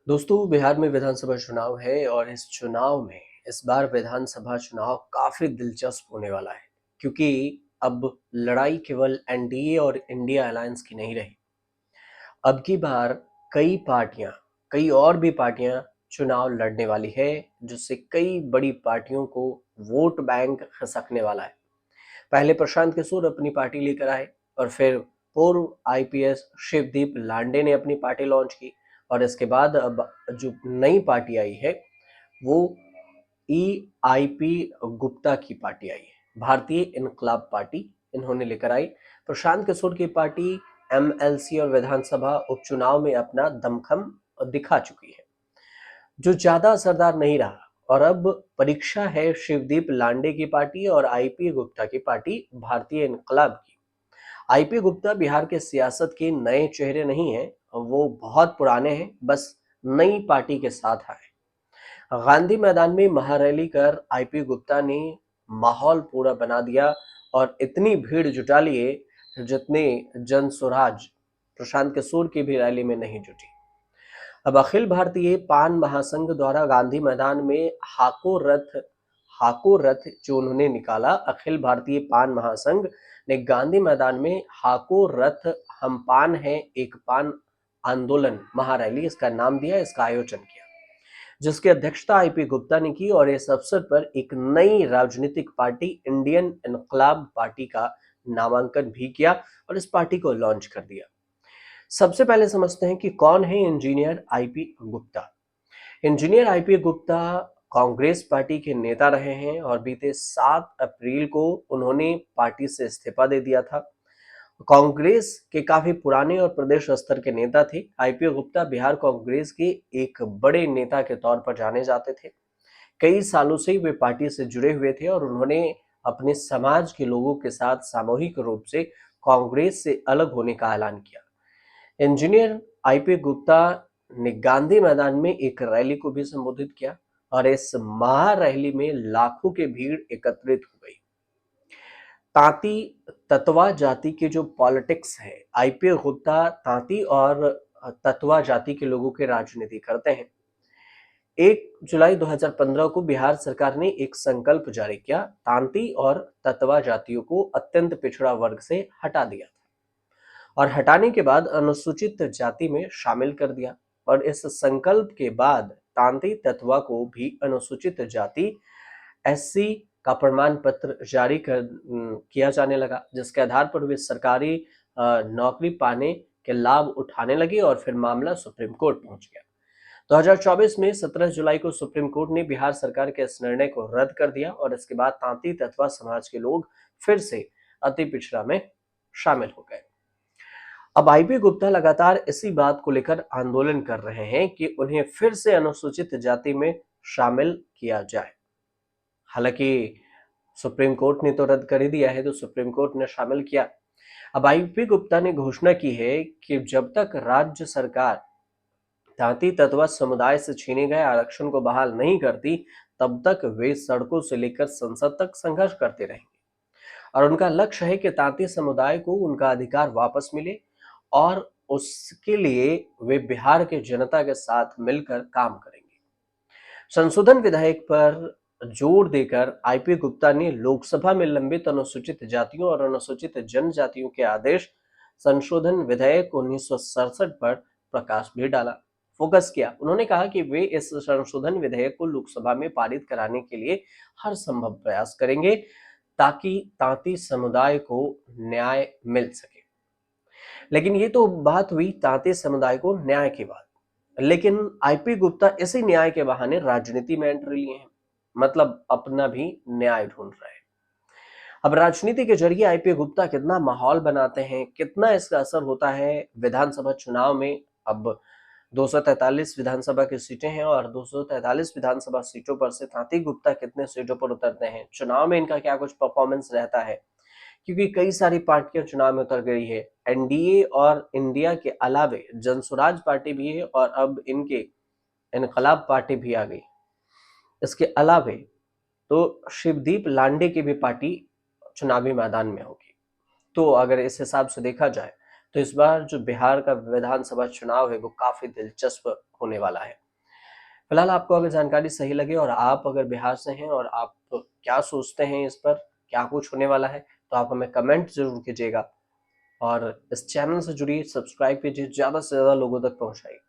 दोस्तों, बिहार में विधानसभा चुनाव है और इस चुनाव में इस बार विधानसभा चुनाव काफी दिलचस्प होने वाला है क्योंकि अब लड़ाई केवल एनडीए और इंडिया अलायंस की नहीं रही। अब की बार कई और भी पार्टियां चुनाव लड़ने वाली है, जिससे कई बड़ी पार्टियों को वोट बैंक खिसकने वाला है। पहले प्रशांत किशोर अपनी पार्टी लेकर आए और फिर पूर्व आईपीएस शिवदीप लांडे ने अपनी पार्टी लॉन्च की। और इसके बाद अब जो नई पार्टी आई है वो ईआईपी गुप्ता की पार्टी आई है, भारतीय इनकलाब पार्टी इन्होंने लेकर आई। प्रशांत किशोर की पार्टी एमएलसी और विधानसभा उपचुनाव में अपना दमखम दिखा चुकी है, जो ज्यादा असरदार नहीं रहा। और अब परीक्षा है शिवदीप लांडे की पार्टी और आईपी गुप्ता की पार्टी भारतीय इनकलाब की। आईपी गुप्ता बिहार के सियासत के नए चेहरे नहीं हैं, वो बहुत पुराने हैं, बस नई पार्टी के साथ आए। गांधी मैदान में महारैली कर आईपी गुप्ता ने माहौल पूरा बना दिया और इतनी भीड़ जुटा लिए जितने जन स्वराज प्रशांत किशोर की भी रैली में नहीं जुटी। अब अखिल भारतीय पान महासंघ द्वारा गांधी मैदान में हाको रथ जो उन्होंने निकाला, अखिल भारतीय पान महासंघ ने गांधी मैदान में हाको रथ हम पान है एक पान आंदोलन महारैली इसका नाम दिया, इसका आयोजन किया, जिसकी अध्यक्षता आईपी गुप्ता ने की। और इस अवसर पर एक नई राजनीतिक पार्टी इंडियन इनकलाब पार्टी का नामांकन भी किया और इस पार्टी को लॉन्च कर दिया। सबसे पहले समझते हैं कि कौन है engineer IP Gupta. Engineer IP Gupta Congress party के नेता रहे हैं और बीते 7 अप्रैल को उन्होंने पार्टी से इस्तीफा दे दिया था। कांग्रेस के काफी पुराने और प्रदेश स्तर के नेता थे। आईपी गुप्ता बिहार कांग्रेस के एक बड़े नेता के तौर पर जाने जाते थे। कई सालों से वे पार्टी से जुड़े हुए थे और उन्होंने अपने समाज के लोगों के साथ सामूहिक रूप से कांग्रेस से अलग होने का ऐलान किया। इंजीनियर आईपी गुप्ता ने गांधी मैदान में एक रैली को भी संबोधित किया और इस महारैली में लाखों की भीड़ एकत्रित हो गई। तांती ततवा जाति की जो पॉलिटिक्स है, आईपी गुप्ता तांती और ततवा जाति के लोगों की राजनीति करते हैं। 1 जुलाई 2015 को बिहार सरकार ने एक संकल्प जारी किया, तांती और ततवा जातियों को अत्यंत पिछड़ा वर्ग से हटा दिया था और हटाने के बाद अनुसूचित जाति में शामिल कर दिया। और इस संकल्प के बाद तांती ततवा को भी अनुसूचित जाति एससी का प्रमाण पत्र जारी किया जाने लगा, जिसके आधार पर वे सरकारी नौकरी पाने के लाभ उठाने लगे और फिर मामला सुप्रीम कोर्ट पहुंच गया। 2024 में 17 जुलाई को सुप्रीम कोर्ट ने बिहार सरकार के इस निर्णय को रद्द कर दिया और इसके बाद तांती ततवा समाज के लोग फिर से अति पिछड़ा में शामिल हो गए। अब आईपी गुप्ता लगातार इसी बात को लेकर आंदोलन कर रहे हैं कि उन्हें फिर से अनुसूचित जाति में शामिल किया जाए। हालांकि सुप्रीम कोर्ट ने तो रद्द कर ही दिया है, तो सुप्रीम कोर्ट ने शामिल किया। अब आईपी गुप्ता ने घोषणा की है कि जब तक राज्य सरकार तांती ततवा समुदाय से छीने गए आरक्षण को बहाल नहीं करती, तब तक वे सड़कों से लेकर संसद तक संघर्ष करते रहेंगे। और उनका लक्ष्य है कि तांती समुदाय को उनका अधिकार वापस मिले और उसके लिए वे बिहार के जनता के साथ मिलकर काम करेंगे। संशोधन विधेयक पर जोर देकर आईपी गुप्ता ने लोकसभा में लंबित अनुसूचित जातियों और अनुसूचित जनजातियों के आदेश संशोधन विधेयक 1967 पर प्रकाश भी डाला, फोकस किया। उन्होंने कहा कि वे इस संशोधन विधेयक को लोकसभा में पारित कराने के लिए हर संभव प्रयास करेंगे ताकि तांती समुदाय को न्याय मिल सके। लेकिन ये तो बात हुई तांती समुदाय को न्याय की बात, लेकिन आईपी गुप्ता इसी न्याय के बहाने राजनीति में एंट्री लिए हैं, मतलब अपना भी न्याय ढूंढ रहे हैं। अब राजनीति के जरिए आईपी गुप्ता कितना माहौल बनाते हैं, कितना इसका असर होता है विधानसभा चुनाव में। अब 243 विधानसभा की सीटें हैं और 243 विधानसभा सीटों पर से तांती गुप्ता कितने सीटों पर उतरते हैं, चुनाव में इनका क्या कुछ परफॉर्मेंस रहता है, क्योंकि कई सारी पार्टियां चुनाव में उतर गई है। एनडीए और इंडिया के अलावे जनसुराज पार्टी भी है और अब इनके इनकलाब पार्टी भी आ गई। इसके अलावे तो शिवदीप लांडे की भी पार्टी चुनावी मैदान में होगी। तो अगर इस हिसाब से देखा जाए तो इस बार जो बिहार का विधानसभा चुनाव है वो काफी दिलचस्प होने वाला है। फिलहाल आपको अगर जानकारी सही लगे और आप अगर बिहार से हैं और आप क्या सोचते हैं इस पर, क्या कुछ होने वाला है, तो आप हमें कमेंट जरूर कीजिएगा और इस चैनल से जुड़िए, सब्सक्राइब कीजिए, ज़्यादा से ज़्यादा लोगों तक पहुंचाइए।